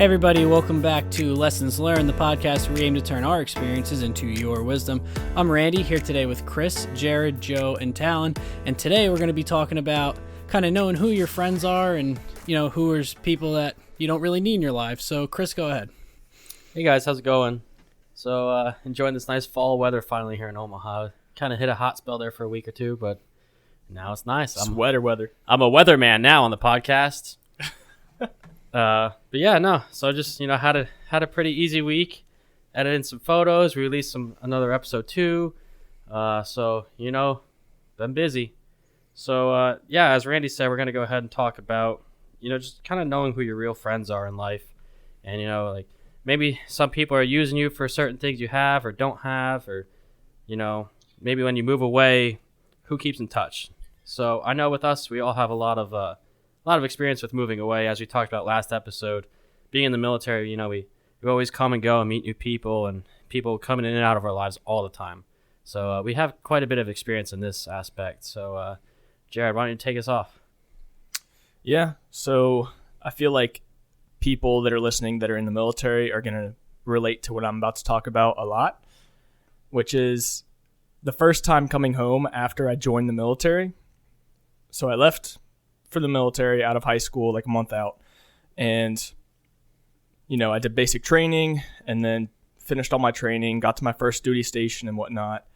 Hey everybody, welcome back to Lessons Learned, the podcast where we aim to turn our experiences into your wisdom. I'm Randy, here today with Chris, Jared, Joe, and Talon, and today we're going to be talking about kind of knowing who your friends are and, who are people that you don't really need in your life. So Chris, go ahead. Hey guys, how's it going? So enjoying this nice fall weather finally here in Omaha. Kind of hit a hot spell there for a week or two, but now it's nice. Sweater weather. I'm a weatherman now on the podcast. But yeah, no. So just had a pretty easy week. Edited in some photos. We released another episode too. So been busy. So yeah, as Randy said, we're gonna go ahead and talk about just kind of knowing who your real friends are in life, and like maybe some people are using you for certain things you have or don't have, or maybe when you move away, who keeps in touch. So I know with us, we all have a lot of experience with moving away. As we talked about last episode, being in the military, we always come and go and meet new people, and people coming in and out of our lives all the time. So we have quite a bit of experience in this aspect. So Jared, why don't you take us off? Yeah, so I feel like people that are listening that are in the military are going to relate to what I'm about to talk about a lot, which is the first time coming home after I joined the military. So I left for the military out of high school, like a month out, and I did basic training and then finished all my training, got to my first duty station and whatnot,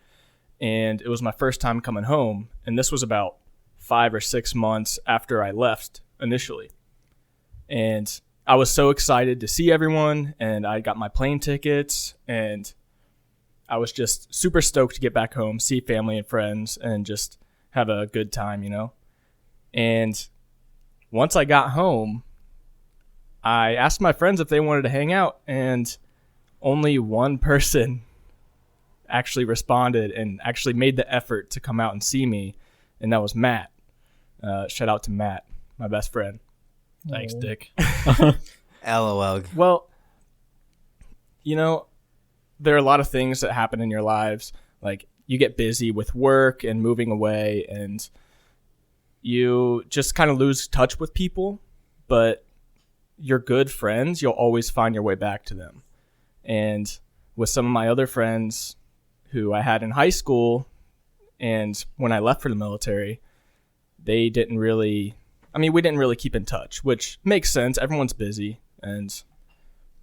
and it was my first time coming home, and this was about 5 or 6 months after I left initially. And I was so excited to see everyone, and I got my plane tickets, and I was just super stoked to get back home, see family and friends, and just have a good time, And once I got home, I asked my friends if they wanted to hang out, and only one person actually responded and actually made the effort to come out and see me, and that was Matt. Shout out to Matt, my best friend. Thanks, Dick. LOL. Well, there are a lot of things that happen in your lives. Like, you get busy with work and moving away, and you just kind of lose touch with people, but your good friends, you'll always find your way back to them. And with some of my other friends who I had in high school, and when I left for the military, we didn't really keep in touch, which makes sense. Everyone's busy, and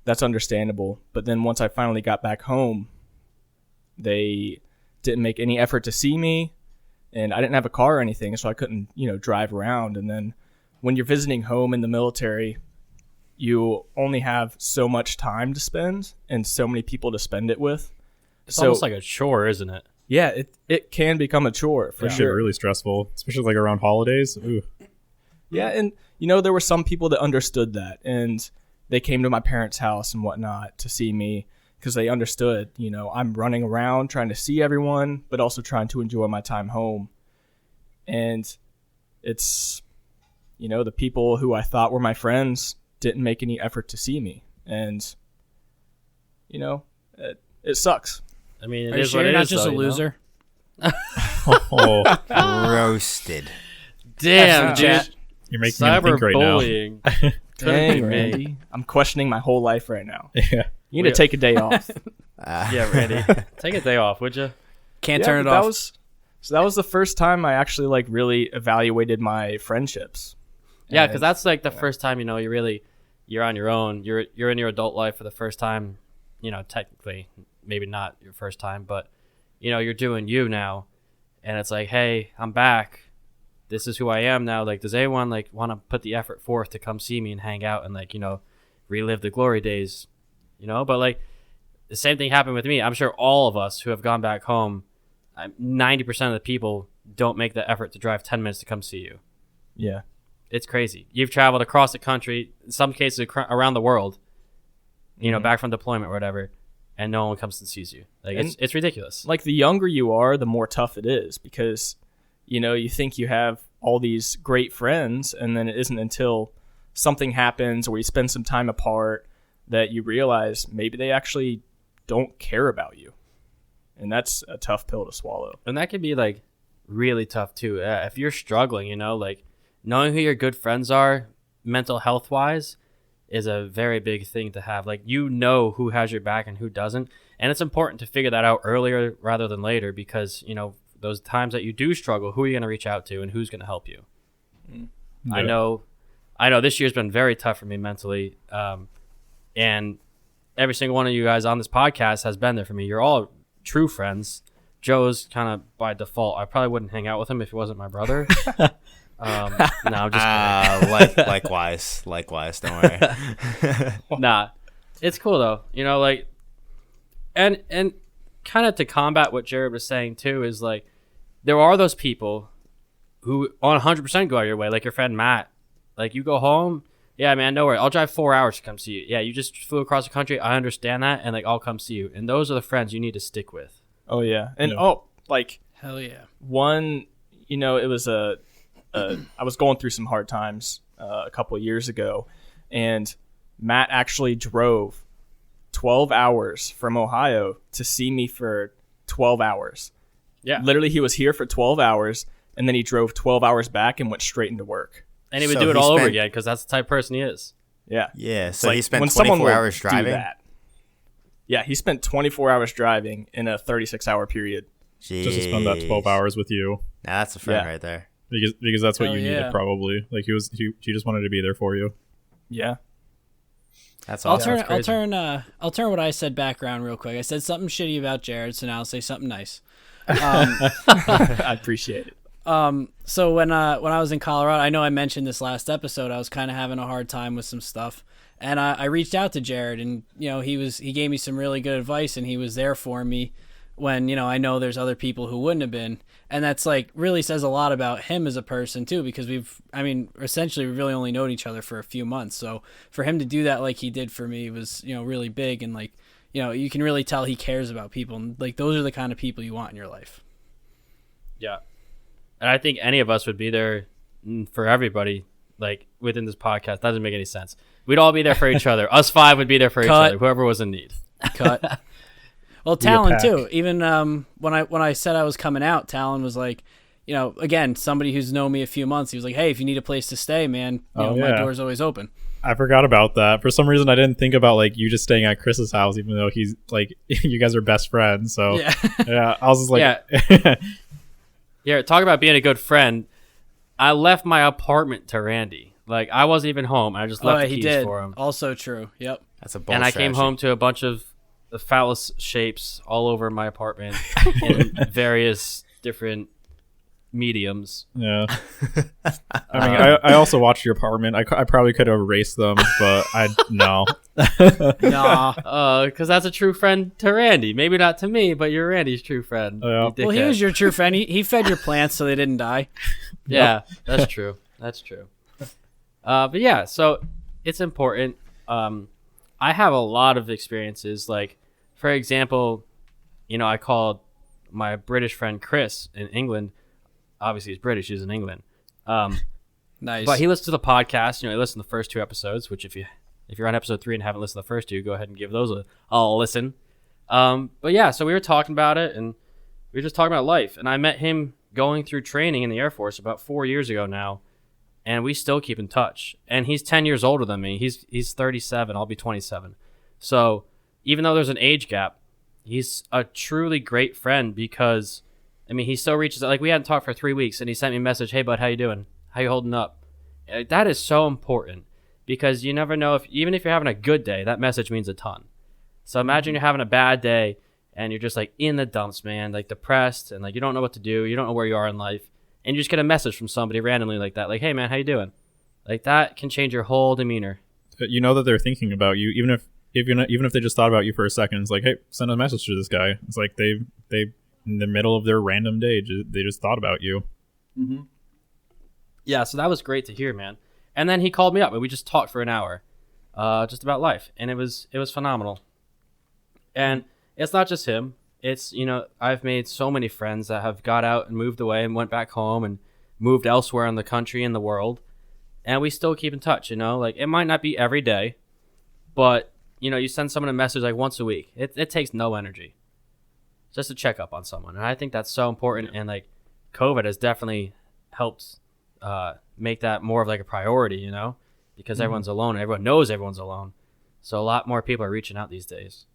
that's understandable. But then once I finally got back home, they didn't make any effort to see me, and I didn't have a car or anything, so I couldn't, drive around. And then when you're visiting home in the military, you only have so much time to spend and so many people to spend it with. It's almost like a chore, isn't it? Yeah, it can become a chore for sure. Really stressful, especially like around holidays. Ooh. Yeah, and there were some people that understood that, and they came to my parents' house and whatnot to see me because they understood, I'm running around trying to see everyone, but also trying to enjoy my time home. And it's, the people who I thought were my friends didn't make any effort to see me, and it sucks. I mean, Are you sure you're not just a loser? Roasted. Damn, dude. You're making me think right now. Cyberbullying. Dang, Randy. I'm questioning my whole life right now. Yeah. You need to take a day off. Yeah, Randy. Take a day off, would you? Can't turn it off. That was the first time I actually really evaluated my friendships. Yeah, because that's like the first time you're on your own. You're in your adult life for the first time. Technically, maybe not your first time, but you're doing you now, and it's like, hey, I'm back. This is who I am now. Like, does anyone want to put the effort forth to come see me and hang out and relive the glory days? But the same thing happened with me. I'm sure all of us who have gone back home, 90% of the people don't make the effort to drive 10 minutes to come see you. Yeah. It's crazy. You've traveled across the country, in some cases around the world, back from deployment or whatever, and no one comes and sees you. It's ridiculous. Like, the younger you are, the more tough it is because, you think you have all these great friends, and then it isn't until something happens or you spend some time apart that you realize maybe they actually don't care about you. And that's a tough pill to swallow. And that can be really tough too. If you're struggling, knowing who your good friends are mental health wise, is a very big thing to have. Like, you know who has your back and who doesn't. And it's important to figure that out earlier rather than later, because, you know, those times that you do struggle, who are you going to reach out to and who's going to help you? Yeah. I know this year's been very tough for me mentally. And every single one of you guys on this podcast has been there for me. You're all true friends. Joe's kind of by default. I probably wouldn't hang out with him if he wasn't my brother. No, I'm just kidding. Likewise. Don't worry. Nah, it's cool though. You know, like, and kind of to combat what Jared was saying too is like, there are those people who 100% go out of your way, like your friend Matt. Like, you go home, yeah, man, no worry. I'll drive 4 hours to come see you. Yeah, you just flew across the country. I understand that, and like, I'll come see you. And those are the friends you need to stick with. Oh yeah, and Yeah. like Hell yeah. one, you know, it was I was going through some hard times a couple of years ago, and Matt actually drove 12 hours from Ohio to see me for 12 hours. Yeah. Literally, he was here for 12 hours, and then he drove 12 hours back and went straight into work. And he would So do it he all over spent- again because that's the type of person he is. Yeah. Yeah, so Like, he spent when someone 24 will hours do driving. that. Yeah, he spent 24 hours driving in a 36-hour period. Just to spend that 12 hours with you, Now that's a friend Yeah. right there. because that's what Hell you yeah. needed probably. Like he just wanted to be there for you. Yeah. That's I'll awesome. turn what I said back around real quick. I said something shitty about Jared, so now I'll say something nice. I appreciate it. So when I was in Colorado, I know I mentioned this last episode, I was kind of having a hard time with some stuff, and I reached out to Jared, and you know, he gave me some really good advice, and he was there for me when, you know, I know there's other people who wouldn't have been, and that's like really says a lot about him as a person too, because essentially we've really only known each other for a few months, so for him to do that like he did for me was, you know, really big, and like, you know, you can really tell he cares about people, and like those are the kind of people you want in your life. Yeah. And I think any of us would be there for everybody, like, within this podcast. That doesn't make any sense. We'd all be there for each other. Us five would be there for each Cut. other, whoever was in need. Cut. Well, Be a Talon pack. too. Even when I said I was coming out, Talon was like, you know, again, somebody who's known me a few months. He was like, "Hey, if you need a place to stay, man, you know, my yeah. door's always open." I forgot about that. For some reason, I didn't think about like you just staying at Chris's house, even though he's like you guys are best friends. So Yeah. yeah, I was just like, Yeah. Yeah, talk about being a good friend. I left my apartment to Randy. Like, I wasn't even home. I just left the he keys did. for him. Also true. Yep. That's a bold And I came strategy. home to a bunch of the phallus shapes all over my apartment in various different mediums. yeah. I mean, I also watched your apartment. I probably could have erased them, but I no. Nah. Because that's a true friend to Randy. Maybe not to me, but you're Randy's true friend. Yeah. you Well, he dickhead. was your true friend. He fed your plants so they didn't die. Yeah, that's true. That's true. But yeah, so it's important. I have a lot of experiences. Like, for example, you know, I called my British friend Chris in England. Obviously, he's British. He's in England. Nice. But he listened to the podcast. You know, he listened to the first two episodes. Which, if you're on episode 3 and haven't listened to the first two, go ahead and give those a listen. But yeah, so we were talking about it, and we were just talking about life. And I met him going through training in the Air Force about 4 years ago now, and we still keep in touch. And he's 10 years older than me. He's 37. I'll be 27. So even though there's an age gap, he's a truly great friend because, I mean, he still reaches out. Like, we hadn't talked for 3 weeks, and he sent me a message, "Hey, bud, how you doing? How you holding up?" That is so important because you never know even if you're having a good day, that message means a ton. So imagine you're having a bad day and you're just like in the dumps, man, like depressed, and like you don't know what to do, you don't know where you are in life, and you just get a message from somebody randomly like that, like, "Hey, man, how you doing?" Like, that can change your whole demeanor. You know that they're thinking about you, even if they just thought about you for a second. It's like, hey, send a message to this guy. It's like they in the middle of their random day, they just thought about you. Yeah, so that was great to hear, man. And then he called me up and we just talked for an hour, just about life, and it was phenomenal. And it's not just him. It's, you know, I've made so many friends that have got out and moved away and went back home and moved elsewhere in the country and the world, and we still keep in touch. You know, like, it might not be every day, but you know, you send someone a message like once a week. It takes no energy, just to check up on someone, and I think that's so important. And like, COVID has definitely helped make that more of like a priority, you know, because everyone's alone. Everyone knows everyone's alone. So a lot more people are reaching out these days.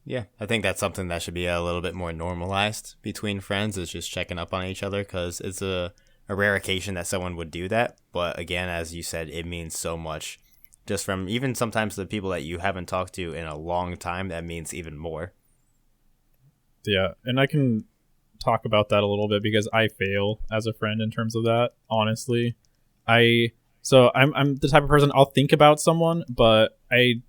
Yeah, I think that's something that should be a little bit more normalized between friends, is just checking up on each other, because it's a rare occasion that someone would do that. But again, as you said, it means so much. Just from even sometimes the people that you haven't talked to in a long time, that means even more. Yeah, and I can talk about that a little bit because I fail as a friend in terms of that, honestly. I'm the type of person, I'll think about someone, but I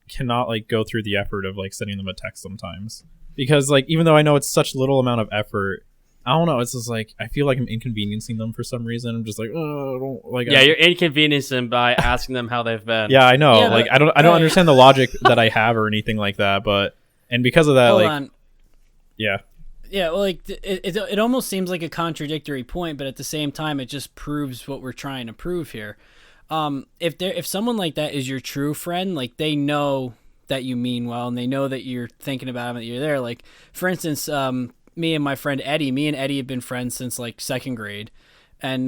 cannot like go through the effort of like sending them a text sometimes, because like even though I know it's such little amount of effort, I don't know, it's just like I feel like I'm inconveniencing them for some reason. I'm just like, oh, I don't like. Yeah, you're inconveniencing by asking them how they've been. Yeah, I know. Yeah, like but- I don't understand the logic that I have or anything like that, but and because of that, Hold like on. yeah, Yeah, well, like it almost seems like a contradictory point, but at the same time, it just proves what we're trying to prove here. If someone like that is your true friend, like they know that you mean well, and they know that you're thinking about them, that you're there. Like for instance, me and my friend Eddie, have been friends since like second grade, and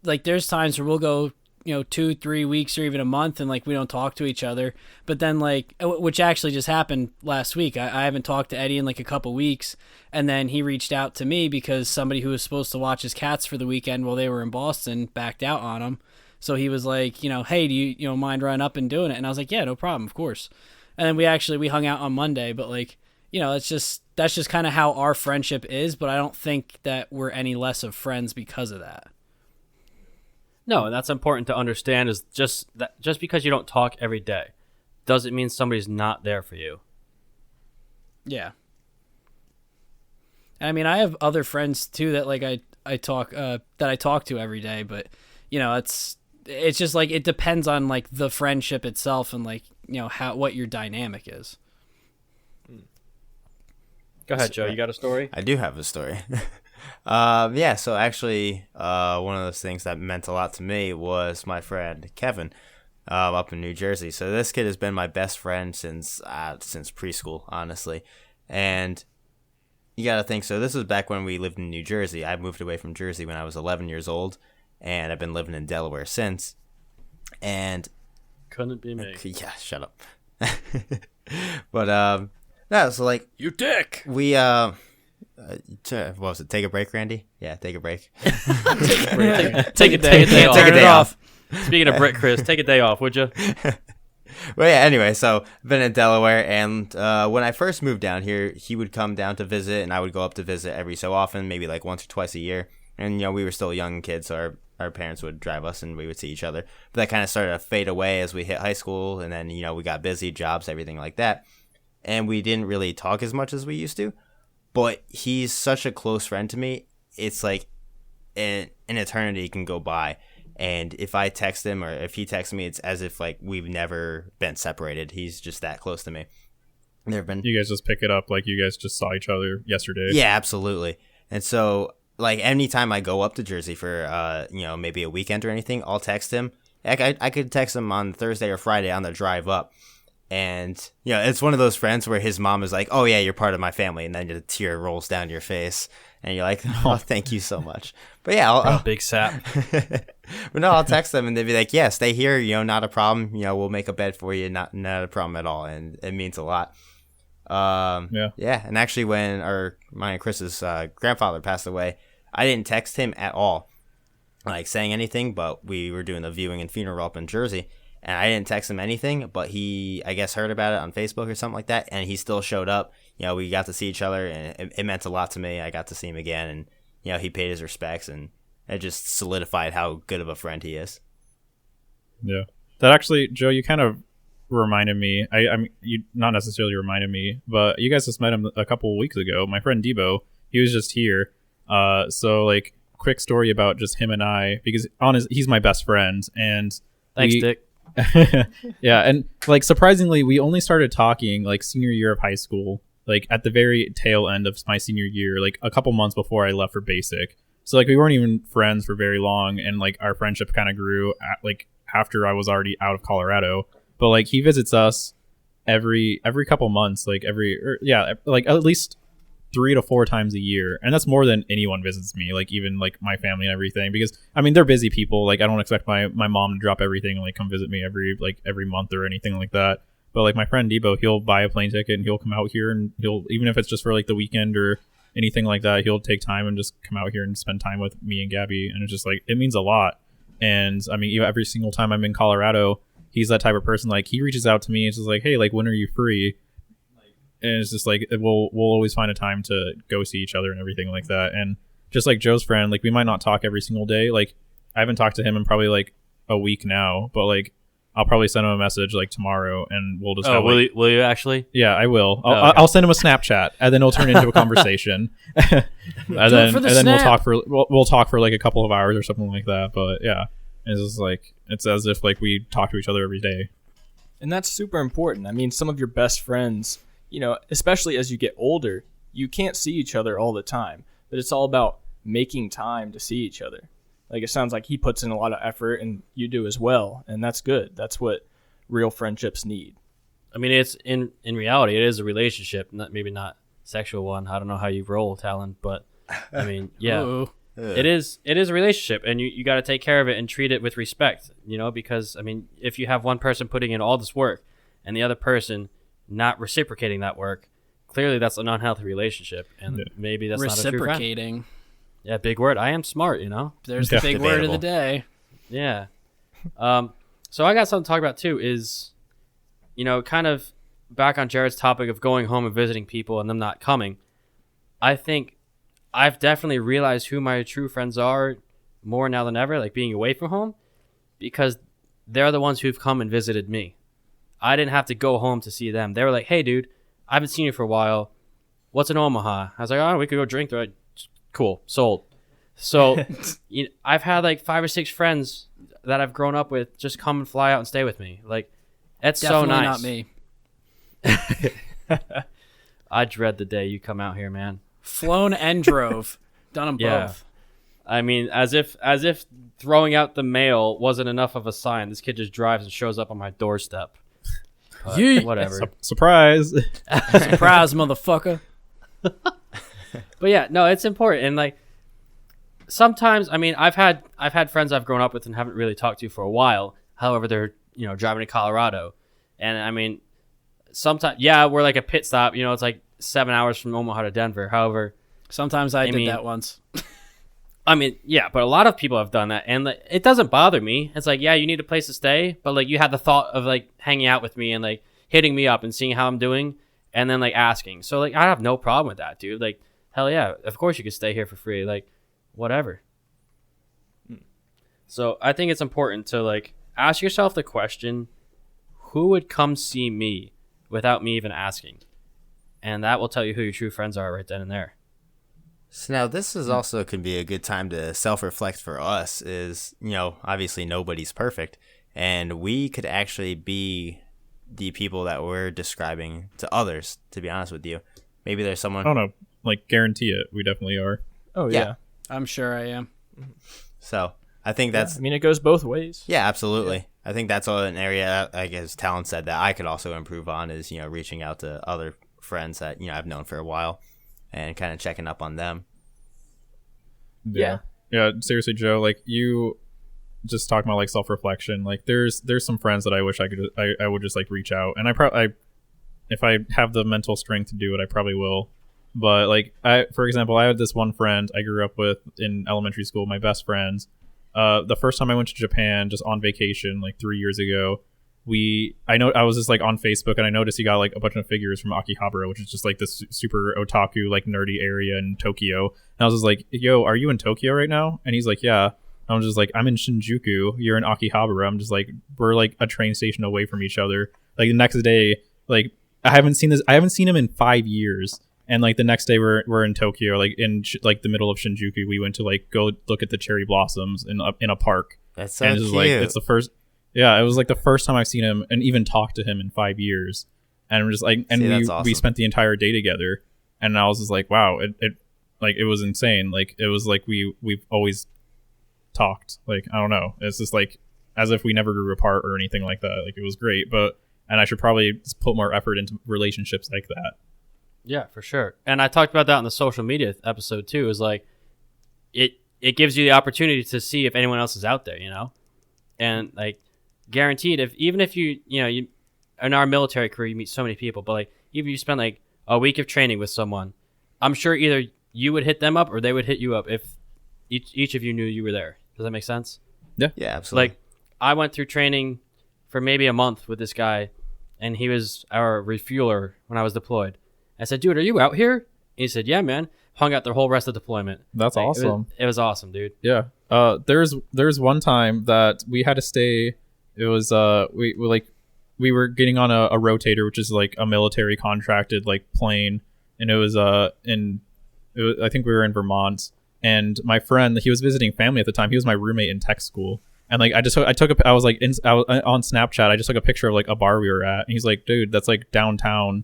like there's times where we'll go 2-3 weeks or even a month and like we don't talk to each other, but then like which actually just happened last week. I haven't talked to Eddie in like a couple weeks, and then he reached out to me because somebody who was supposed to watch his cats for the weekend while they were in Boston backed out on him. So he was like, hey, do you mind running up and doing it? And I was like, yeah, no problem, of course. And then we hung out on Monday, but like that's just kind of how our friendship is, but I don't think that we're any less of friends because of that. No, and that's important to understand, is just because you don't talk every day doesn't mean somebody's not there for you. Yeah. I mean, I have other friends too that like I talk to every day, but it's just like it depends on like the friendship itself and like what your dynamic is. Go ahead, Joe. You got a story? I do have a story. Yeah, so actually, one of those things that meant a lot to me was my friend Kevin, up in New Jersey. So this kid has been my best friend since preschool, honestly. And you gotta think, so this was back when we lived in New Jersey. I moved away from Jersey when I was 11 years old, and I've been living in Delaware since. And Couldn't be me. yeah, shut up. But no, so like You dick. we what was it? Take a break, Randy? Yeah, take a break. Take a day off. Take a day off. Speaking of Brit, Chris, take a day off, would you? Well, yeah, anyway, so I've been in Delaware, and when I first moved down here, he would come down to visit, and I would go up to visit every so often, maybe like once or twice a year. And, we were still young kids, so our parents would drive us, and we would see each other. But that kind of started to fade away as we hit high school, and then, we got busy, jobs, everything like that. And we didn't really talk as much as we used to. But he's such a close friend to me, it's like an eternity can go by. And if I text him or if he texts me, it's as if like we've never been separated. He's just that close to me. There have been you guys just pick it up like you guys just saw each other yesterday. Yeah, absolutely. And so like anytime I go up to Jersey for maybe a weekend or anything, I'll text him. I could text him on Thursday or Friday on the drive up. And it's one of those friends where his mom is like, "Oh yeah, you're part of my family," and then a tear rolls down your face, and you're like, "Oh, thank you so much." But yeah, I'll Big sap. but no, I'll text them and they'll be like, "Yeah, stay here. Not a problem. We'll make a bed for you. Not a problem at all." And it means a lot. Yeah. And actually, when mine and Chris's grandfather passed away, I didn't text him at all, like saying anything. But we were doing a viewing and funeral up in Jersey. And I didn't text him anything, but he, I guess, heard about it on Facebook or something like that, and he still showed up. We got to see each other, and it meant a lot to me. I got to see him again, and, he paid his respects, and it just solidified how good of a friend he is. Yeah. That actually, Joe, you kind of reminded me. I mean, you not necessarily reminded me, but you guys just met him a couple of weeks ago. My friend Debo, he was just here. So, like, quick story about just him and I, because he's my best friend, and Thanks, Dick. Yeah, and like surprisingly, we only started talking like senior year of high school, like at the very tail end of my senior year, like a couple months before I left for basic. So like we weren't even friends for very long, and like our friendship kind of grew after I was already out of Colorado. But like he visits us every couple months, like at least 3 to 4 times a year, and that's more than anyone visits me, like even like my family and everything, because I mean they're busy people. Like I don't expect my mom to drop everything and like come visit me every month or anything like that. But like my friend Debo, he'll buy a plane ticket and he'll come out here, and he'll, even if it's just for like the weekend or anything like that, he'll take time and just come out here and spend time with me and Gabby, and it's just like it means a lot. And I mean, every single time I'm in Colorado, he's that type of person. Like he reaches out to me and it's just like, hey, like when are you free? And it's just like we'll always find a time to go see each other and everything like that. And just like Joe's friend, like we might not talk every single day. Like I haven't talked to him in probably like a week now, but like I'll probably send him a message like tomorrow, and we'll just. Oh, will you actually? Yeah, I will. Okay. I'll send him a Snapchat, and then it'll turn into a conversation. and then we'll talk for like a couple of hours or something like that. But yeah, it's just like it's as if like we talk to each other every day. And that's super important. I mean, some of your best friends, you know, especially as you get older, you can't see each other all the time, but it's all about making time to see each other. Like it sounds like he puts in a lot of effort and you do as well. And that's good. That's what real friendships need. I mean, it's in reality, it is a relationship, maybe not sexual one. I don't know how you roll, Talon, but I mean, yeah, Ooh. it is a relationship, and you got to take care of it and treat it with respect, you know, because I mean, if you have one person putting in all this work and the other person not reciprocating that work, clearly that's an unhealthy relationship, and maybe that's not a true friend. Reciprocating. Yeah, big word. I am smart, you know. There's the big word of the Debatable. day. Yeah. So I got something to talk about too. Is, you know, kind of back on Jared's topic of going home and visiting people and them not coming. I think I've definitely realized who my true friends are more now than ever, like being away from home, because they're the ones who've come and visited me. I didn't have to go home to see them. They were like, hey, dude, I haven't seen you for a while. What's in Omaha? I was like, oh, we could go drink. They're like, cool, sold. So you know, I've had like 5 or 6 friends that I've grown up with just come and fly out and stay with me. Like, that's Definitely so nice. not me. I dread the day you come out here, man. Flown and drove. Done them Yeah. both. I mean, as if throwing out the mail wasn't enough of a sign. This kid just drives and shows up on my doorstep. But Yeet. whatever. Surprise. Surprise, motherfucker. But yeah, no, it's important. And like sometimes, I mean, I've had friends I've grown up with and haven't really talked to for a while. However, they're, you know, driving to Colorado. And I mean, sometimes, yeah, we're like a pit stop, you know, it's like 7 hours from Omaha to Denver. However, Sometimes I did mean- that once. I mean, yeah, but a lot of people have done that, and like, it doesn't bother me. It's like, yeah, you need a place to stay, but like you had the thought of like hanging out with me and like hitting me up and seeing how I'm doing, and then like asking. So like I have no problem with that, dude. Like, hell yeah, of course you could stay here for free, like whatever. So I think it's important to like ask yourself the question, who would come see me without me even asking? And that will tell you who your true friends are right then and there. So now this is also could be a good time to self-reflect for us is, you know, obviously nobody's perfect, and we could actually be the people that we're describing to others, to be honest with you. Maybe there's someone... I don't know. Like, guarantee it. We definitely are. Oh, Yeah. yeah. I'm sure I am. So I think that's... I mean, it goes both ways. Yeah, absolutely. I think that's an area, I guess Talon said, that I could also improve on is, you know, reaching out to other friends that, you know, I've known for a while and kind of checking up on them. Yeah. Yeah, seriously, Joe, like you just talking about like self-reflection, like there's some friends that I wish I would just like reach out, and I if I have the mental strength to do it, I probably will. But like for example, I had this one friend I grew up with in elementary school, my best friends. The first time I went to Japan just on vacation like 3 years ago, I was just like on Facebook and I noticed he got like a bunch of figures from Akihabara, which is just like this super otaku like nerdy area in Tokyo. And I was just like, yo, are you in Tokyo right now? And he's like, yeah. I'm just like, I'm in Shinjuku, you're in Akihabara. I'm just like, we're like a train station away from each other. Like the next day, like I haven't seen him in 5 years. And like the next day we're in Tokyo, like in like the middle of Shinjuku. We went to like go look at the cherry blossoms in a park. That's so And it's cute. just like it's the first. Yeah, it was like the first time I've seen him and even talked to him in 5 years. And I'm just like, and See, we that's awesome. spent the entire day together. And I was just like, wow, it was insane. Like it was like we've always talked. Like I don't know, it's just like as if we never grew apart or anything like that. Like it was great, and I should probably just put more effort into relationships like that. Yeah, for sure. And I talked about that on the social media episode too. Is like it gives you the opportunity to see if anyone else is out there, you know, and like guaranteed even if you in our military career you meet so many people, but like even if you spend like a week of training with someone, I'm sure either you would hit them up or they would hit you up if each of you knew you were there. Does that make sense? Yeah, absolutely. Like I went through training for maybe a month with this guy, and he was our refueler when I was deployed. I said, dude, are you out here? And he said, yeah, man. Hung out the whole rest of deployment. That's Like, awesome. It was awesome, dude. Yeah. There's one time that we had to stay. It was we were getting on a rotator, which is like a military contracted like plane, and it was I think we were in Vermont, and my friend, he was visiting family at the time. He was my roommate in tech school, and like I was on Snapchat. I just took a picture of like a bar we were at, and he's like, dude, that's like downtown.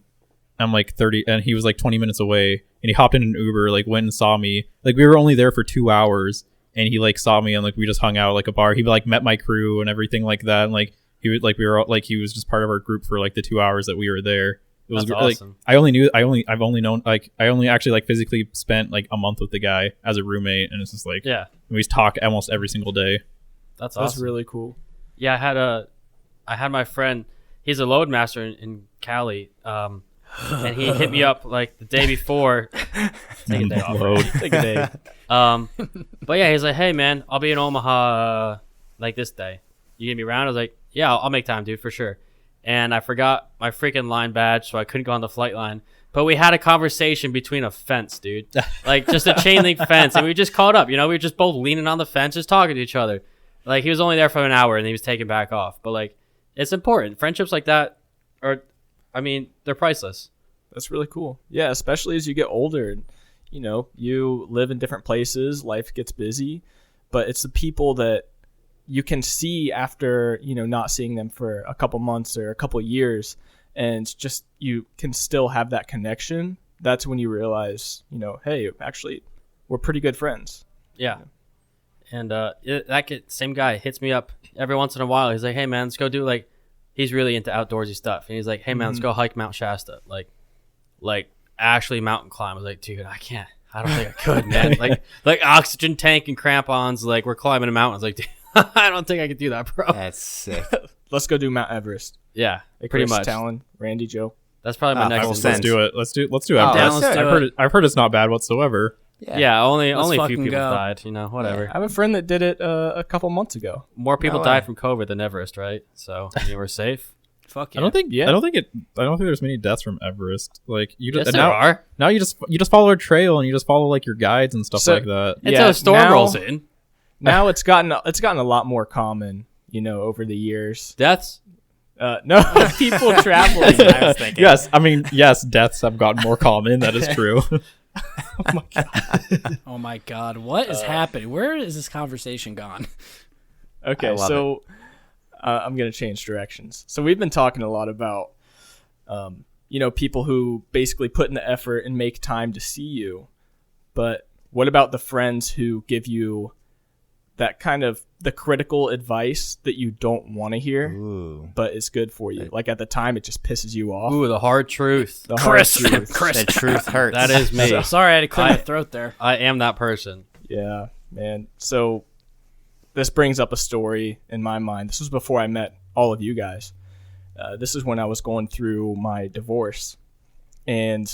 I'm like 30, and he was like 20 minutes away, and he hopped in an Uber, like went and saw me. Like we were only there for 2 hours, and he like saw me, and like we just hung out at, like a bar. He like met my crew and everything like that, and like he would like we were all, like he was just part of our group for like the 2 hours that we were there. It was That's like awesome. I only actually like physically spent like a month with the guy as a roommate, and it's just like Yeah, we talk almost every single day. that's That's awesome. really cool. Yeah, I had my friend. He's a load master in Cali, and he hit me up like the day before. Take a day off. Load. Take a day. But yeah, he's like, hey man, I'll be in Omaha like this day. You gonna be around? I was like, yeah, I'll make time, dude, for sure. And I forgot my freaking line badge, so I couldn't go on the flight line. But we had a conversation between a fence, dude. Like just a chain link fence, and we just caught up. You know, we were just both leaning on the fence, just talking to each other. Like he was only there for an hour, and he was taking back off. But like, it's important. Friendships like that they're priceless. That's really cool. Yeah, especially as you get older. You know, you live in different places, life gets busy, but it's the people that you can see after, you know, not seeing them for a couple months or a couple years, and just you can still have that connection. That's when you realize, you know, hey, actually, we're pretty good friends. Yeah. And same guy hits me up every once in a while. He's like, hey man, let's go do like, he's really into outdoorsy stuff. And he's like, hey man, let's go hike Mount Shasta. Like Ashley mountain climb. I was like, dude, I can't. I don't think I could, man. like oxygen tank and crampons. Like we're climbing a mountain. I was like, dude, I don't think I could do that, bro. That's sick. Let's go do Mount Everest. Yeah, Hey, pretty Chris, much. Talon, Randy, Joe. That's probably my next. full Let's send. do it. Let's do Oh, Everest. down, let's do I've heard it's not bad whatsoever. Yeah, only Let's a few fucking people go. died. You know, whatever. I have a friend that did it a couple months ago. More people No died way. from COVID than Everest, right? So we're safe. Fuck yeah. I don't think Yeah. I don't think there's many deaths from Everest. Like you Yes, just there are. now you just follow a trail, and you just follow like your guides and stuff So- like that. Until a storm rolls in. Now it's gotten a lot more common, you know, over the years. Deaths. No, people traveling. I was thinking. Yes, I mean yes, deaths have gotten more common. That is true. Oh my god, what is happening? Where is this conversation gone? Okay, I love so I'm going to change directions. So we've been talking a lot about, you know, people who basically put in the effort and make time to see you. But what about the friends who give you that kind of the critical advice that you don't want to hear, Ooh. but it's good for you? Like at the time, it just pisses you off. Ooh, the hard truth. The hard truth. The truth hurts. That is me. Sorry, I had to clear my throat there. I am that person. Yeah, man. So this brings up a story in my mind. This was before I met all of you guys. This is when I was going through my divorce, and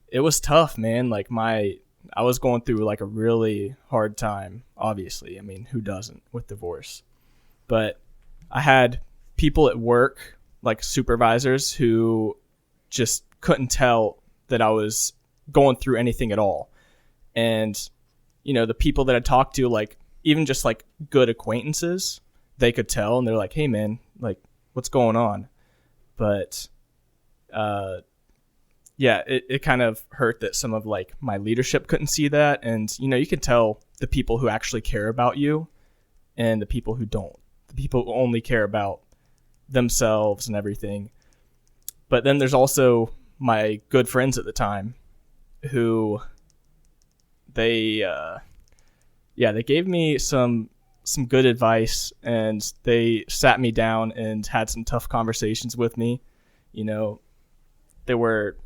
it was tough, man. Like I was going through like a really hard time. Obviously, I mean, who doesn't with divorce? But I had people at work, like supervisors, who just couldn't tell that I was going through anything at all. And you know, the people that I talked to, like even just like good acquaintances, they could tell, and they're like, hey man, like what's going on? But yeah, it kind of hurt that some of like my leadership couldn't see that. And you know, you can tell the people who actually care about you and the people who don't, the people who only care about themselves and everything. But then there's also my good friends at the time who they gave me some good advice, and they sat me down and had some tough conversations with me. You know, they were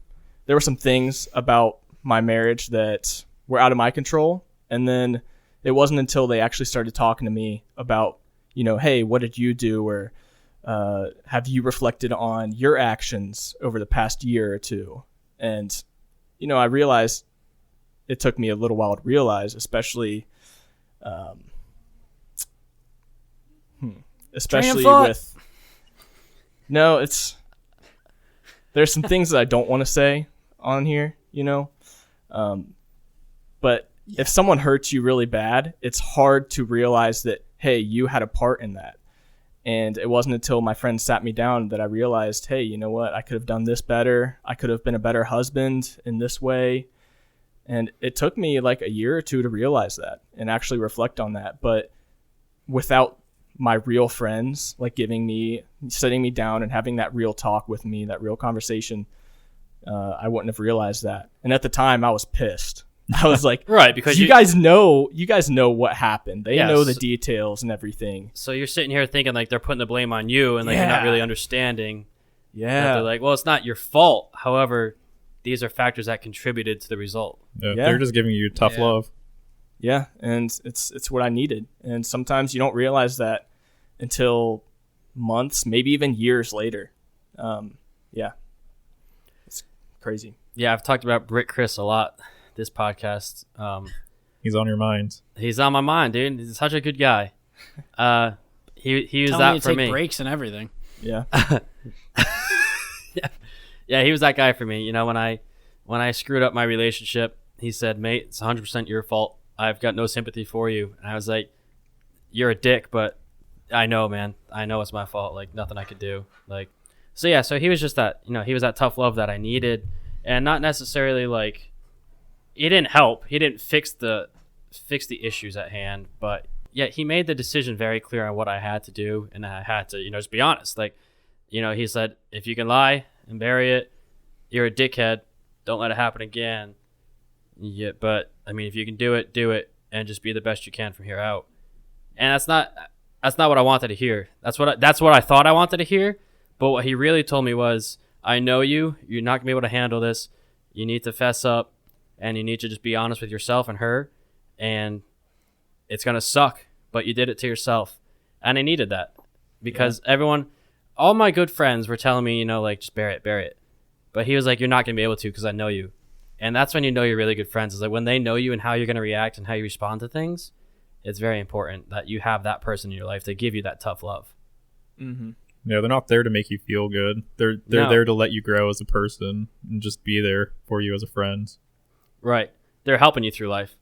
there were some things about my marriage that were out of my control. And then it wasn't until they actually started talking to me about, hey, what did you do? Or have you reflected on your actions over the past year or two? And, I realized it took me a little while to realize, especially with, no, there's some things that I don't want to say on here, but if someone hurts you really bad, it's hard to realize that, hey, you had a part in that. And it wasn't until my friend sat me down that I realized, hey, you know what? I could have done this better. I could have been a better husband in this way. And it took me like a year or two to realize that and actually reflect on that. But without my real friends, like sitting me down and having that real talk with me, that real conversation, I wouldn't have realized that. And at the time I was pissed. I was like, right, because you guys know what happened. They Yes. know the details and everything. So you're sitting here thinking like they're putting the blame on you, and like you're not really understanding. that Yeah. They're like, well, it's not your fault. However, these are factors that contributed to the result. Yeah, Yeah. they're just giving you tough Yeah. love. Yeah, and it's what I needed. And sometimes you don't realize that until months, maybe even years later. Yeah. It's crazy. Yeah, I've talked about Britt Chris a lot this podcast. He's on your mind. He's on my mind, dude. He's such a good guy. He was Tell that me to for take me. breaks and everything. Yeah. Yeah, he was that guy for me. When I screwed up my relationship, he said, "Mate, it's 100% your fault. I've got no sympathy for you." And I was like, "You're a dick, but I know, man. I know it's my fault. Like nothing I could do." So he was just that. He was that tough love that I needed, and not necessarily like he didn't help. He didn't fix the issues at hand, but yeah, he made the decision very clear on what I had to do, and I had to, just be honest. He said, if you can lie and bury it, you're a dickhead. Don't let it happen again. Yeah, but I mean, if you can do it, and just be the best you can from here out. And that's not what I wanted to hear. That's what I thought I wanted to hear. But what he really told me was, I know you. You're not gonna be able to handle this. You need to fess up, and you need to just be honest with yourself and her. And it's gonna suck, but you did it to yourself. And I needed that because all my good friends were telling me, just bury it. But he was like, you're not gonna be able to because I know you. And that's when you know you're really good friends. Is like when they know you and how you're gonna react and how you respond to things. It's very important that you have that person in your life to give you that tough love. Mm-hmm. Yeah, they're not there to make you feel good. They're No. there to let you grow as a person and just be there for you as a friend. Right. They're helping you through life.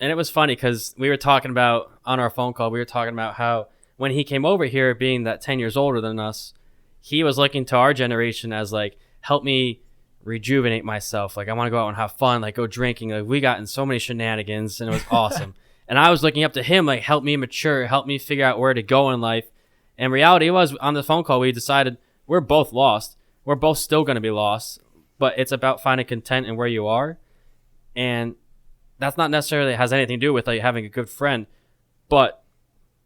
And it was funny because we were talking about, on our phone call, we were talking about how when he came over here, being that 10 years older than us, he was looking to our generation as like, help me rejuvenate myself. Like, I want to go out and have fun, like go drinking. Like, we got in so many shenanigans and it was awesome. And I was looking up to him, like, help me mature, help me figure out where to go in life. And reality was, on the phone call, we decided we're both lost. We're both still going to be lost, but it's about finding content in where you are. And that's not necessarily has anything to do with like having a good friend, but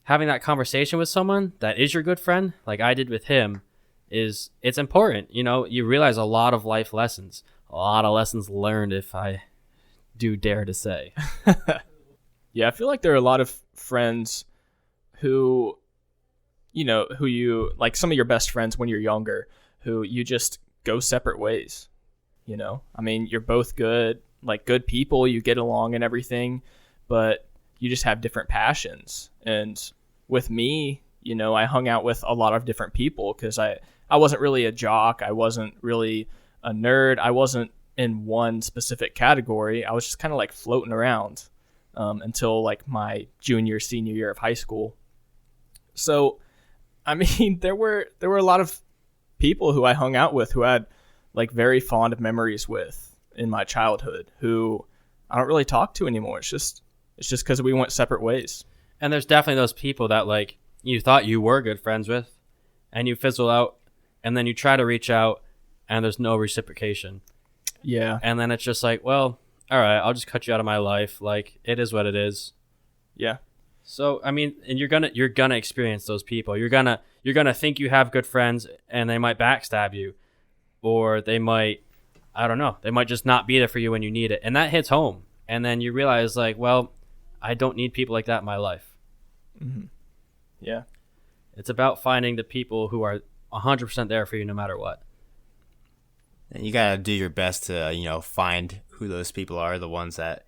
having that conversation with someone that is your good friend, like I did with him, it's important. You realize a lot of life lessons, a lot of lessons learned, if I do dare to say. Yeah, I feel like there are a lot of friends who, who you, like some of your best friends when you're younger, who you just go separate ways. I mean, you're both good people, you get along and everything, but you just have different passions. And with me, I hung out with a lot of different people because I wasn't really a jock. I wasn't really a nerd. I wasn't in one specific category. I was just kind of like floating around until like my senior year of high school. So, I mean, there were a lot of people who I hung out with who had like very fond memories with in my childhood who I don't really talk to anymore. It's just because we went separate ways. And there's definitely those people that like you thought you were good friends with and you fizzle out and then you try to reach out and there's no reciprocation. Yeah. And then it's just like, well, all right, I'll just cut you out of my life. Like, it is what it is. Yeah. So, I mean, and you're gonna experience those people. You're gonna think you have good friends and they might backstab you. or they might, I don't know, they might just not be there for you when you need it. And that hits home. And then you realize, like, well, I don't need people like that in my life. Mm-hmm. Yeah. It's about finding the people who are 100% there for you no matter what. And you gotta do your best to find who those people are, the ones that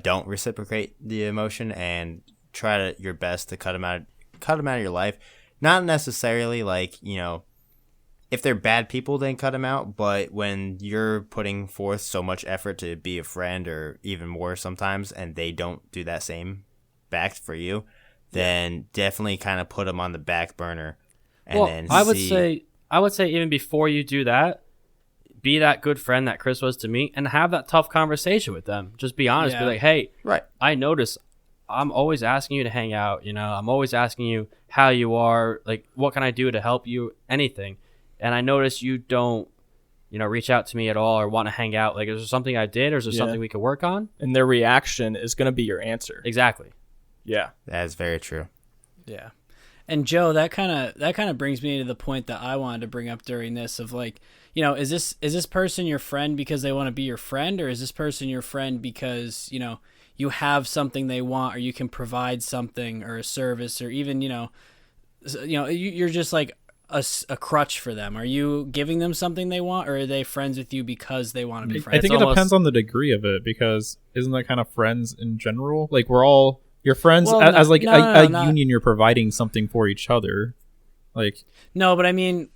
don't reciprocate the emotion, and try your best to cut them out of your life. Not necessarily like if they're bad people, then cut them out. But when you're putting forth so much effort to be a friend, or even more sometimes, and they don't do that same back for you, then definitely kind of put them on the back burner. And then I would say even before you do that, be that good friend that Chris was to me, and have that tough conversation with them. Just be honest. Yeah. Be like, hey, right. I notice I'm always asking you to hang out. I'm always asking you how you are. Like, what can I do to help you? Anything. And I notice you don't, reach out to me at all or want to hang out. Like, is there something I did, or is there something we could work on? And their reaction is going to be your answer. Exactly. Yeah. That is very true. Yeah. And Joe, that kind of brings me to the point that I wanted to bring up during this of like, is this person your friend because they want to be your friend, or is this person your friend because, you have something they want, or you can provide something or a service, or even, you're just like a crutch for them. Are you giving them something they want, or are they friends with you because they want to be friends? I think it depends on the degree of it, because isn't that kind of friends in general? Like, we're all your friends as a union. You're providing something for each other. Like, no, but I mean,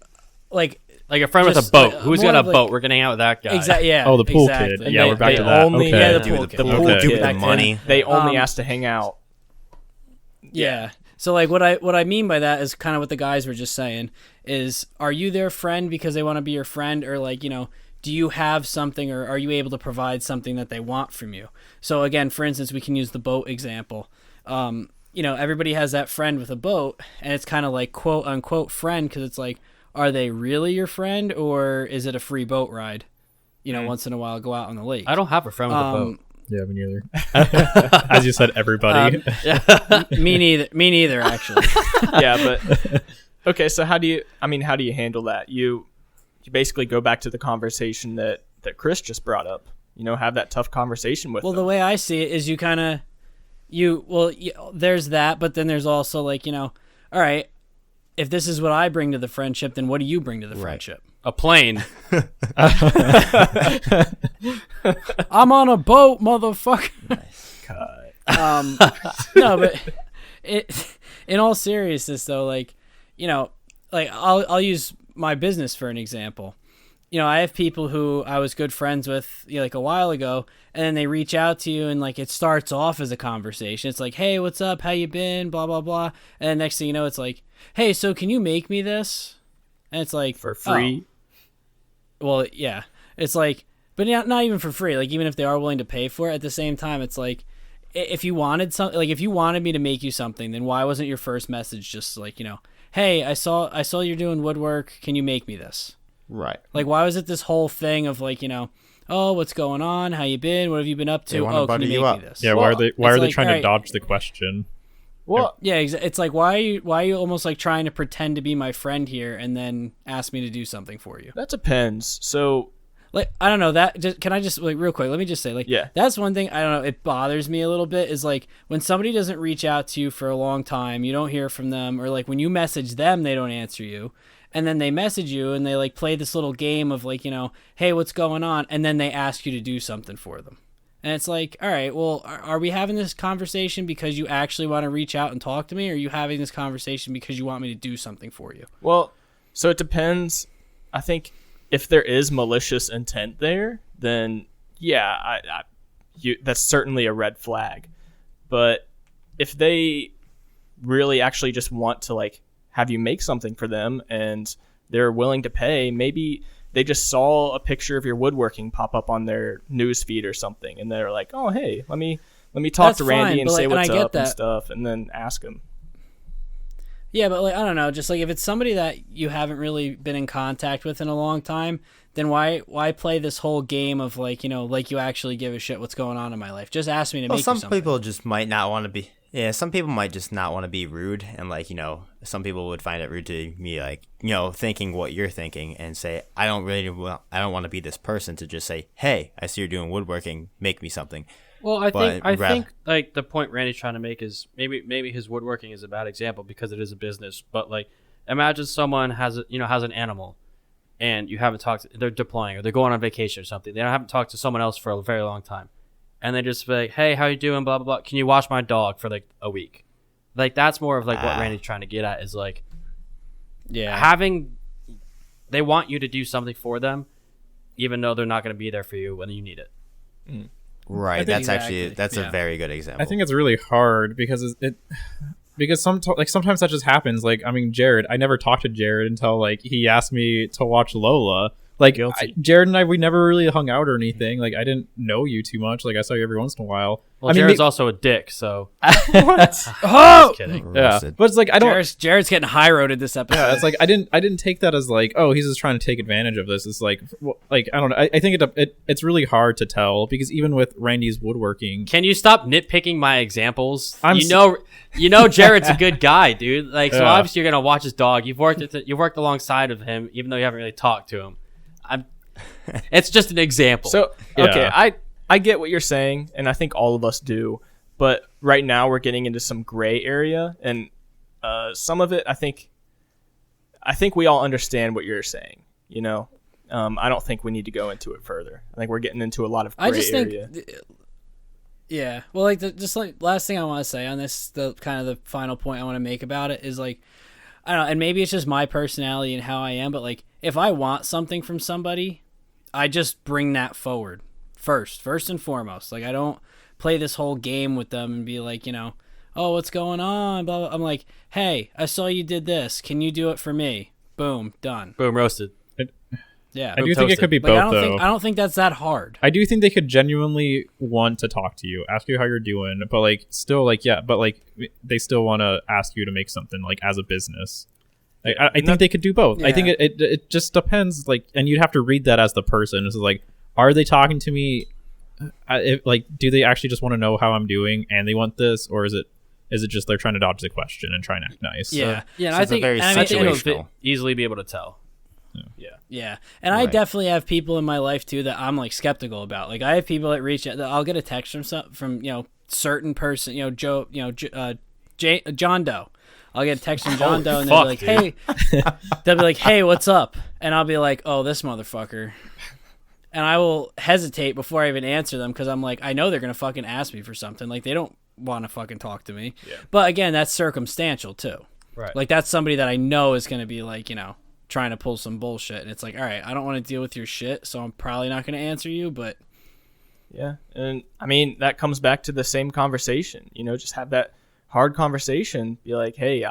like a friend with a boat. Who's got a boat? We're gonna hang out with that guy. Exactly. Yeah. Oh, the pool exactly. kid. Yeah, we're back to that. Only, Okay. Yeah, the pool kid. The pool kid. The money. They only ask to hang out. Yeah. So like what I mean by that is kind of what the guys were just saying is, are you their friend because they want to be your friend, or like, do you have something, or are you able to provide something that they want from you? So again, for instance, we can use the boat example. Everybody has that friend with a boat, and it's kind of like quote unquote friend, because it's like, are they really your friend, or is it a free boat ride? Once in a while, go out on the lake. I don't have a friend with a boat. yeah, me neither. As you said, everybody. Me neither, actually. Yeah, but okay. So how do you handle that? You basically go back to the conversation that Chris just brought up. Have that tough conversation with them. The way I see it is there's that, but then there's also like, all right, if this is what I bring to the friendship, then what do you bring to the friendship? A plane. I'm on a boat, motherfucker. No, but in all seriousness though, like, I'll use my business for an example. I have people who I was good friends with, like a while ago, and then they reach out to you, and like it starts off as a conversation. It's like, hey, what's up? How you been? Blah, blah, blah. And then next thing you know, it's like, hey, so can you make me this? And it's like, for free. Oh. Well, yeah. It's like, but not even for free. Like, even if they are willing to pay for it, at the same time, it's like, if you wanted something, like if you wanted me to make you something, then why wasn't your first message just like, hey, I saw you're doing woodwork. Can you make me this? Right. Like, why was it this whole thing of like, oh, what's going on? How you been? What have you been up to? They wanna Oh, can butter you you make up. me this? Yeah, Well, why are they like, trying to alright. dodge the question? Well, Yeah, it's like, why are you almost like trying to pretend to be my friend here and then ask me to do something for you? that depends. So Like, I don't know, that just, can I just like real quick, let me just say, like, Yeah. that's one thing, I don't know, it bothers me a little bit, is like when somebody doesn't reach out to you for a long time, you don't hear from them, or like when you message them, they don't answer you, and then they message you and they like play this little game of like, hey, what's going on, and then they ask you to do something for them. And it's like, all right, well, are we having this conversation because you actually want to reach out and talk to me, or are you having this conversation because you want me to do something for you? Well, so it depends. I think if there is malicious intent there, then yeah, that's certainly a red flag. But if they really actually just want to like have you make something for them and they're willing to pay, maybe they just saw a picture of your woodworking pop up on their news feed or something, and they're like, "Oh, hey, let me talk That's to Randy fine, and but, say like, what's and I get up and that. stuff," and then ask him. Yeah, but like, I don't know, just like if it's somebody that you haven't really been in contact with in a long time, then why play this whole game of like, like you actually give a shit what's going on in my life? Just ask me to Well, make some you something. people just might not want to be. Yeah, some people might just not want to be rude, and like, some people would find it rude to me, like, thinking what you're thinking, and say, I don't want to be this person to just say, hey, I see you're doing woodworking, make me something. Well, I think like the point Randy's trying to make is maybe his woodworking is a bad example because it is a business. But like, imagine someone has an animal, and you haven't talked. They're deploying or they're going on vacation or something. They haven't talked to someone else for a very long time, and they just be like, hey, how you doing? Blah blah blah. Can you watch my dog for like a week? Like that's more of like what Randy's trying to get at is like, they want you to do something for them, even though they're not going to be there for you when you need it. Mm. Right. That's a very good example. I think it's really hard because because sometimes that just happens. Like, I mean, Jared, I never talked to Jared until like he asked me to watch Lola. Like, Jared and we never really hung out or anything. Like, I didn't know you too much. Like, I saw you every once in a while. Well, Jared's also a dick, so. What? Oh! Just kidding. Yeah, but it's like I don't. Jared's getting high roaded this episode. Yeah, it's like I didn't take that as like, oh, he's just trying to take advantage of this. It's like I don't know. I think it's really hard to tell because even with Randy's woodworking, can you stop nitpicking my examples? You know, Jared's a good guy, dude. Like, so obviously you're gonna watch his dog. You've worked alongside of him, even though you haven't really talked to him. It's just an example. So okay, I get what you're saying, and I think all of us do. But right now we're getting into some gray area, and some of it I think we all understand what you're saying. I don't think we need to go into it further. I think we're getting into a lot of gray area. Yeah. Well, like just like last thing I want to say on this, the kind of the final point I want to make about it is like, I don't know, and maybe it's just my personality and how I am, but like if I want something from somebody, I just bring that forward first and foremost. Like I don't play this whole game with them and be like, oh, what's going on? Blah, blah. I'm like, hey, I saw you did this. Can you do it for me? Boom, done. Boom, roasted. Yeah. I do think it could be both, though. I don't think that's that hard. I do think they could genuinely want to talk to you, ask you how you're doing, but like still like, yeah, but like they still want to ask you to make something like as a business. Like, I think they could do both. Yeah. I think it just depends. Like, and you'd have to read that as the person. It's like, are they talking to me? Do they actually just want to know how I'm doing and they want this, or is it just they're trying to dodge the question and try and act nice? Yeah, yeah. So I think you'll easily be able to tell. Yeah. And I definitely have people in my life too that I'm like skeptical about. Like I have people that reach out. I'll get a text from certain person. Joe. John Doe. I'll get a text from John Doe and they'll be like, hey. They'll be like, hey, what's up? And I'll be like, oh, this motherfucker. And I will hesitate before I even answer them because I'm like, I know they're gonna fucking ask me for something. Like they don't want to fucking talk to me. Yeah. But again, that's circumstantial too. Right. Like that's somebody that I know is gonna be like, trying to pull some bullshit, and it's like, all right, I don't want to deal with your shit, so I'm probably not going to answer you. But yeah, and I mean that comes back to the same conversation. Just have that hard conversation. Be like, hey,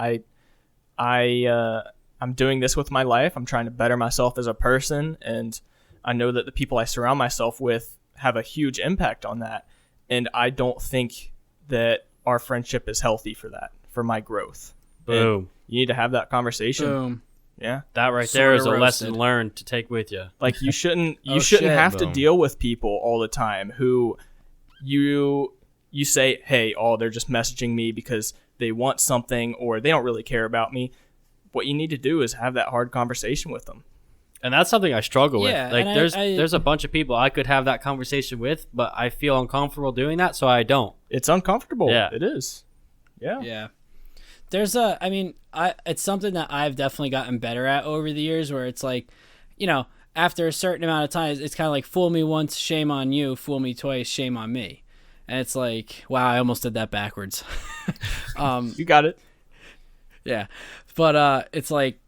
I'm doing this with my life. I'm trying to better myself as a person, and I know that the people I surround myself with have a huge impact on that. And I don't think that our friendship is healthy for my growth. Boom. And you need to have that conversation. Boom. Yeah, that right there is a lesson learned to take with you. Like you shouldn't have to deal with people all the time who you say, hey, they're just messaging me because they want something or they don't really care about me. What you need to do is have that hard conversation with them. And that's something I struggle with. Like and there's a bunch of people I could have that conversation with, but I feel uncomfortable doing that, so I don't. It's uncomfortable. Yeah. It is. Yeah. Yeah. It's something that I've definitely gotten better at over the years where it's like, after a certain amount of time, it's kind of like fool me once, shame on you, fool me twice, shame on me. And it's like, wow, I almost did that backwards. You got it. Yeah. But it's like,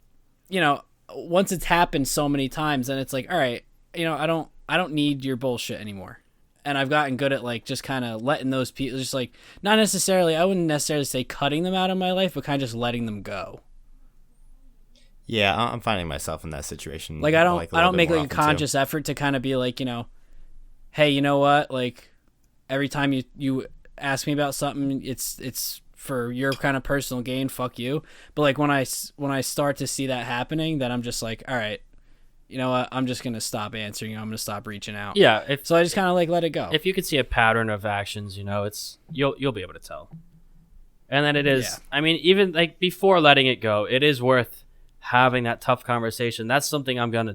once it's happened so many times, then it's like, all right, I don't need your bullshit anymore. And I've gotten good at like just kind of letting those people just like not necessarily, I wouldn't necessarily say cutting them out of my life, but kind of just letting them go. Yeah, I'm finding myself in that situation. Like I don't make like a conscious effort to kind of be like, hey, you know what? Like every time you ask me about something, it's for your kind of personal gain. Fuck you. But like when I start to see that happening, then I'm just like, all right. You know what? I'm just gonna stop answering you. I'm gonna stop reaching out. Yeah. So I just kind of like let it go. If you could see a pattern of actions, it's you'll be able to tell. And then it is, Yeah. I mean, even like before letting it go, it is worth having that tough conversation. That's something I'm going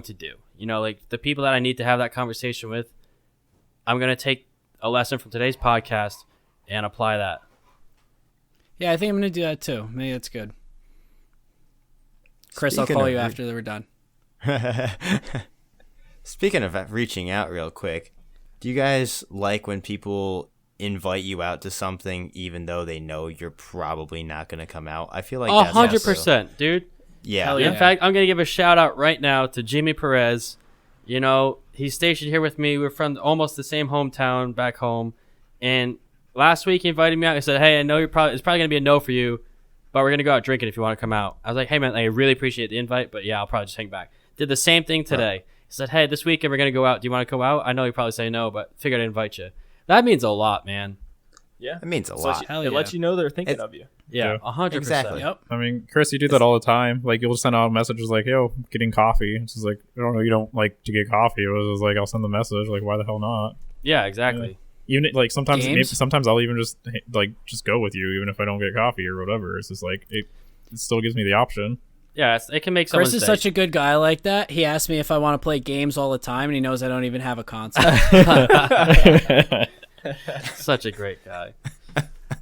to do. You know, like the people that I need to have that conversation with, I'm going to take a lesson from today's podcast and apply that. Yeah, I think I'm going to do that too. Maybe that's good. Chris, I'll Speaking call of you re- after we're done. Speaking of reaching out real quick, do you guys like when people invite you out to something even though they know you're probably not going to come out? I feel like that's 100%, dude. Yeah. Hell In yeah. fact, I'm going to give a shout out right now to Jimmy Perez. You know, he's stationed here with me. We're from almost the same hometown back home. And last week he invited me out. He said, hey, I know it's probably going to be a no for you, but we're going to go out drinking if you want to come out. I was like, hey, man, I really appreciate the invite, but yeah, I'll probably just hang back. Did the same thing today. He said, hey, this weekend we're going to go out. Do you want to go out? I know you probably say no, but figured I'd invite you. That means a lot, man. Yeah. It means a So lot. Hell it yeah. lets you know they're thinking It's- of you. Yeah, Yeah. 100%. Exactly. Yep. I mean, Chris, you do that all the time. Like, you'll send out messages like, yo, getting coffee. It's just like, I don't know, you don't like to get coffee. It was just like, I'll send the message. Like, why the hell not? Yeah, exactly. Even like sometimes, Games? sometimes I'll even just just go with you, even if I don't get coffee or whatever. It's just like, it still gives me the option. Yeah, it can make someone Chris is say, such a good guy like that. He asks me if I want to play games all the time, and he knows I don't even have a console. such a great guy.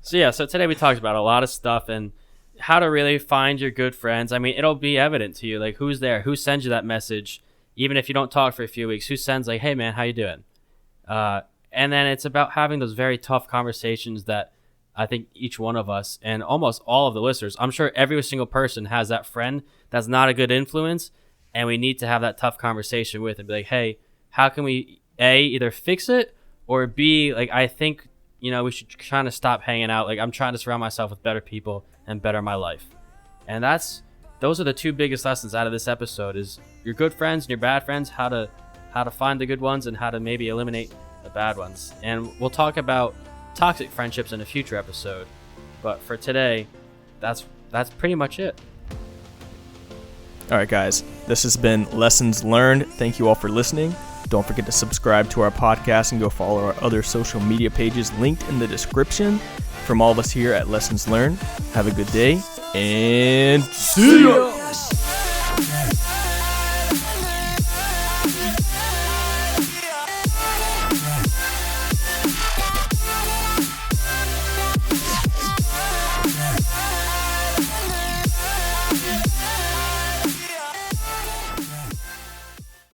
So today we talked about a lot of stuff and how to really find your good friends. I mean, it'll be evident to you, like who's there, who sends you that message, even if you don't talk for a few weeks, who sends like, hey man, how you doing? And then it's about having those very tough conversations that I think each one of us and almost all of the listeners, I'm sure every single person has that friend that's not a good influence, and we need to have that tough conversation with and be like, hey, how can we A, either fix it, or B, like I think, you know, we should kind of stop hanging out. Like I'm trying to surround myself with better people and better my life. And those are the two biggest lessons out of this episode is your good friends and your bad friends, how to find the good ones and how to maybe eliminate the bad ones. And we'll talk about toxic friendships in a future episode. But for today, that's pretty much it. All right, guys, this has been Lessons Learned. Thank you all for listening. Don't forget to subscribe to our podcast and go follow our other social media pages linked in the description. From all of us here at Lessons Learned, have a good day and see ya!